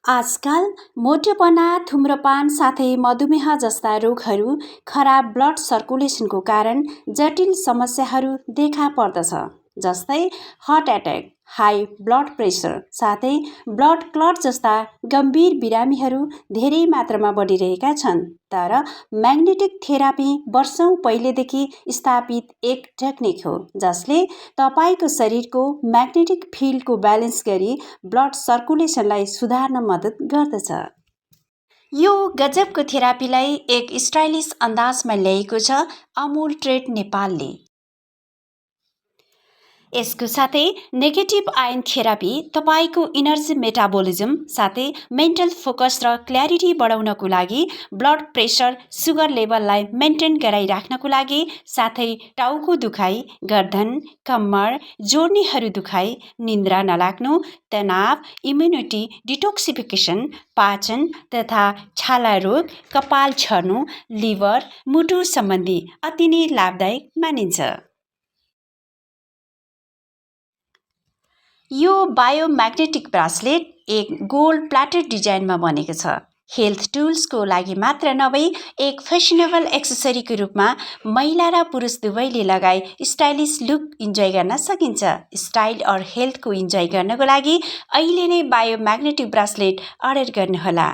आजकल मोटेपना, धूम्रपान साथै मधुमेह जस्ता रोगहरू खराब ब्लड सर्कुलेसनको कारण जटिल समस्याहरू देखा पर्दछ। जस्तै heart attack, high blood pressure साथै ब्लड क्लट जस्ता गम्भीर बिरामीहरू धेरै मात्रामा बढिरहेका छन्। तर म्याग्नेटिक थेरापी वर्षौं पहिलेदेखि स्थापित एक टेक्निक हो जसले तपाईको शरीरको म्याग्नेटिक फिल्डको ब्यालेन्स गरी ब्लड सर्कुलेसनलाई सुधार्न मद्दत गर्दछ। यो गजबको थेरापीलाई एक स्टाइलिस अन्दाजमा ल्याएको छ अमूल ट्रेड नेपालले। यसको साथै नेगेटिभ आयन थेरापी तपाईको इनर्जी मेटाबोलिजम साथै मेन्टल फोकस र क्ल्यारिटी बढाउनको लागि, ब्लड प्रेसर, सुगर लेभललाई मेन्टेन गराइराख्नको लागि, साथै टाउको दुखाइ, गर्दन, कम्मर, जोर्नीहरू दुखाइ, निन्द्रा नलाग्नु, तनाव, इम्युनिटी डिटोक्सिफिकेसन, पाचन तथा छाला रोग, कपाल झर्नु, लिभर, मुटु सम्बन्धी अति नै लाभदायक मानिन्छ। यो बायोम्याग्नेटिक ब्रासलेट एक गोल्ड प्लाटेड डिजाइनमा बनेको छ। हेल्थ टुल्सको लागि मात्र नभई एक फेसनेबल एक्सेसरीको रूपमा महिला र पुरुष दुवैले लगाई स्टाइलिस लुक इन्जोय गर्न सकिन्छ। स्टाइल और हेल्थको इन्जोय गर्नको लागि अहिले नै बायोम्याग्नेटिक ब्रासलेट अर्डर गर्नुहोला।